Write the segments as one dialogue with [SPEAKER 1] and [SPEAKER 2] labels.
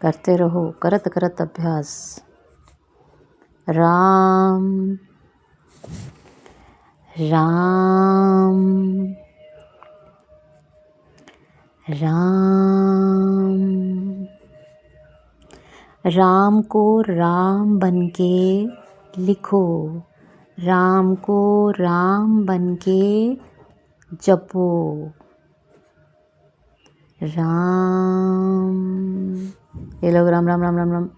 [SPEAKER 1] करते रहो, करत करत अभ्यास। राम राम राम। राम को राम बनके लिखो, राम को राम बनके जपो। राम, ये लोग राम राम राम राम राम,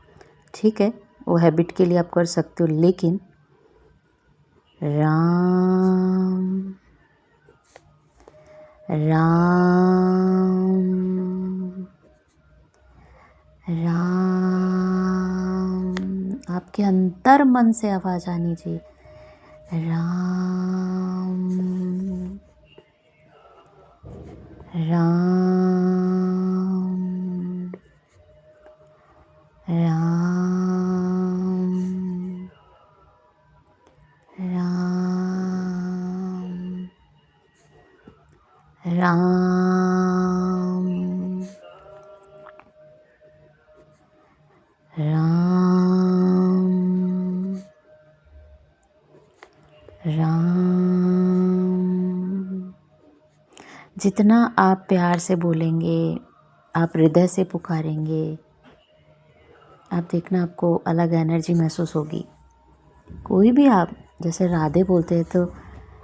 [SPEAKER 1] ठीक है, वो हैबिट के लिए आप कर सकते हो, लेकिन राम राम राम, आपके अंतर मन से आवाज आनी चाहिए। राम राम राम राम राम राम राम। जितना आप प्यार से बोलेंगे, आप हृदय से पुकारेंगे, आप देखना आपको अलग एनर्जी महसूस होगी। कोई भी आप जैसे राधे बोलते हैं तो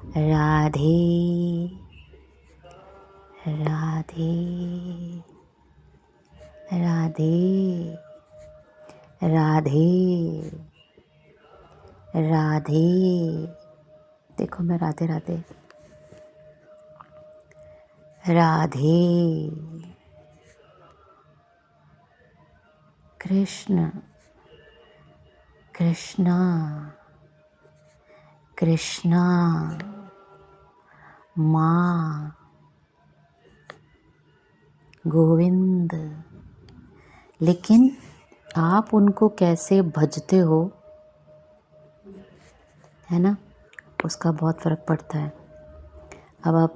[SPEAKER 1] राधे राधे राधे राधे राधे। देखो मैं राधे राधे राधे। कृष्ण कृष्णा कृष्णा। माँ गोविंद। लेकिन आप उनको कैसे भजते हो, है ना, उसका बहुत फ़र्क पड़ता है। अब आप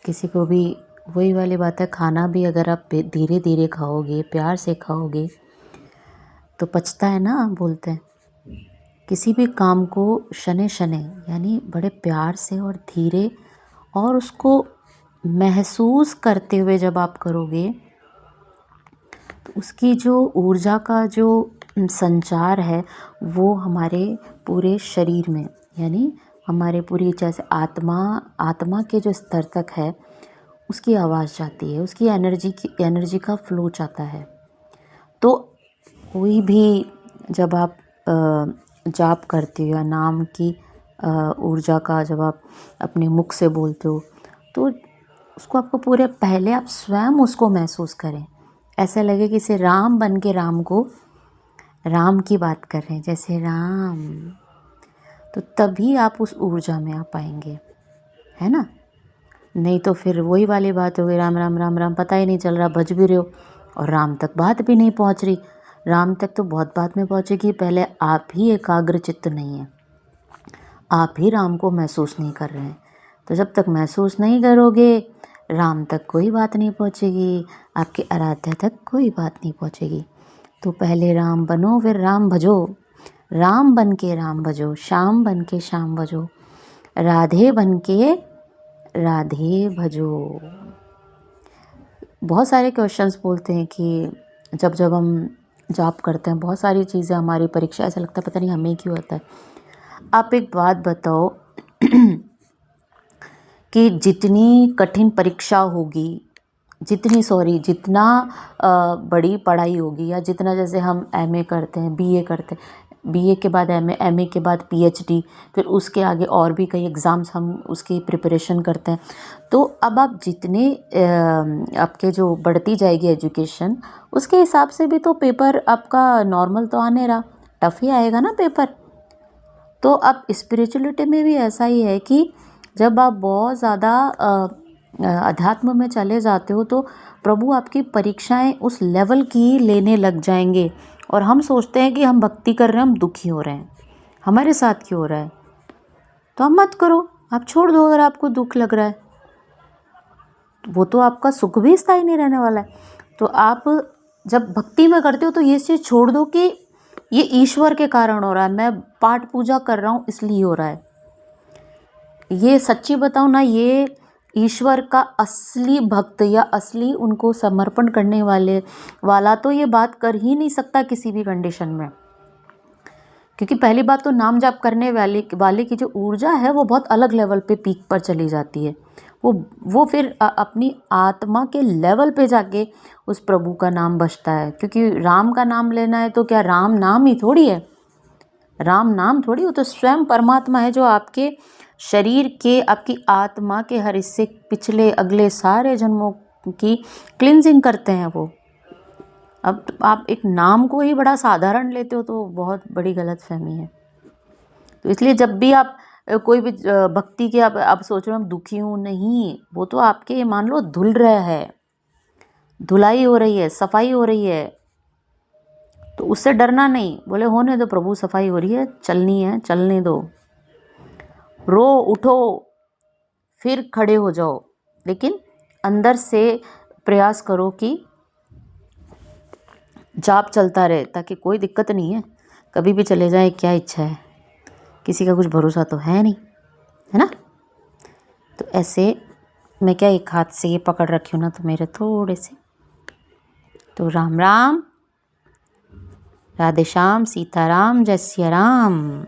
[SPEAKER 1] किसी को भी, वही वाली बात है, खाना भी अगर आप धीरे धीरे खाओगे, प्यार से खाओगे तो पचता है ना, बोलते हैं। किसी भी काम को शने शने यानी बड़े प्यार से और धीरे और उसको महसूस करते हुए जब आप करोगे तो उसकी जो ऊर्जा का जो संचार है वो हमारे पूरे शरीर में, यानी हमारे पूरी जैसे आत्मा के जो स्तर तक है उसकी आवाज़ जाती है, उसकी एनर्जी का फ्लो जाता है। तो कोई भी जब आप जाप करते हो या नाम की ऊर्जा का जब आप अपने मुख से बोलते हो तो उसको आपको पूरे पहले आप स्वयं उसको महसूस करें, ऐसा लगे कि इसे राम बन के राम को राम की बात कर रहे हैं, जैसे राम। तो तभी आप उस ऊर्जा में आ पाएंगे, है ना। नहीं तो फिर वही वाली बात हो गई, राम राम राम राम, पता ही नहीं चल रहा, भज भी रहे हो और राम तक बात भी नहीं पहुंच रही। राम तक तो बहुत बाद में पहुंचेगी, पहले आप ही एकाग्र चित्त नहीं है, आप ही राम को महसूस नहीं कर रहे हैं। तो जब तक महसूस नहीं करोगे राम तक कोई बात नहीं पहुंचेगी, आपके आराध्य तक कोई बात नहीं पहुंचेगी। तो पहले राम बनो, फिर राम भजो, राम बन के राम भजो, श्याम बन के श्याम भजो, राधे बन के राधे भजो। बहुत सारे क्वेश्चंस बोलते हैं कि जब हम जाप करते हैं बहुत सारी चीज़ें, हमारी परीक्षा ऐसा लगता है पता नहीं हमें क्यों होता है। आप एक बात बताओ कि जितनी कठिन परीक्षा होगी, जितना बड़ी पढ़ाई होगी, या जितना जैसे हम एमए करते हैं, बीए करते हैं, बीए के बाद एमए, एमए के बाद पीएचडी, फिर उसके आगे और भी कई एग्ज़ाम्स हम उसकी प्रिपरेशन करते हैं। तो अब आप जितने आपके जो बढ़ती जाएगी एजुकेशन, उसके हिसाब से भी तो पेपर आपका नॉर्मल तो आने रहा, टफ ही आएगा ना पेपर। तो अब स्पिरिचुअलिटी में भी ऐसा ही है कि जब आप बहुत ज़्यादा अध्यात्म में चले जाते हो तो प्रभु आपकी परीक्षाएं उस लेवल की लेने लग जाएंगे, और हम सोचते हैं कि हम भक्ति कर रहे हैं, हम दुखी हो रहे हैं, हमारे साथ क्यों हो रहा है। तो आप मत करो, आप छोड़ दो। अगर आपको दुख लग रहा है वो तो आपका सुख भी स्थायी नहीं रहने वाला है। तो आप जब भक्ति में करते हो तो ये चीज़ छोड़ दो कि ये ईश्वर के कारण हो रहा है, मैं पाठ पूजा कर रहा हूँ इसलिए हो रहा है। ये सच्ची बताऊँ ना, ये ईश्वर का असली भक्त या असली उनको समर्पण करने वाला तो ये बात कर ही नहीं सकता किसी भी कंडीशन में। क्योंकि पहली बात तो नाम जाप करने वाले की जो ऊर्जा है वो बहुत अलग लेवल पे पीक पर चली जाती है। वो फिर अपनी आत्मा के लेवल पे जाके उस प्रभु का नाम बजता है। क्योंकि राम का नाम लेना है तो क्या राम नाम ही थोड़ी है, राम नाम थोड़ी, वो तो स्वयं परमात्मा है जो आपके शरीर के, आपकी आत्मा के हर हिस्से, पिछले अगले सारे जन्मों की क्लिनजिंग करते हैं वो। अब आप एक नाम को ही बड़ा साधारण लेते हो तो बहुत बड़ी गलतफहमी है। तो इसलिए जब भी आप कोई भी भक्ति के आप सोच रहे हो मैं दुखी हूँ, नहीं, वो तो आपके मान लो धुल रहा है, धुलाई हो रही है, सफाई हो रही है, तो उससे डरना नहीं। बोले होने दो प्रभु, सफाई हो रही है, चलनी है, चलने दो। रो उठो फिर खड़े हो जाओ, लेकिन अंदर से प्रयास करो कि जाप चलता रहे, ताकि कोई दिक्कत नहीं है, कभी भी चले जाए, क्या इच्छा है, किसी का कुछ भरोसा तो है नहीं, है ना। तो ऐसे मैं क्या एक हाथ से ये पकड़ रखी हूँ ना, तो मेरे थोड़े से, तो राम राम, राधे श्याम, सीताराम, जय सिया राम।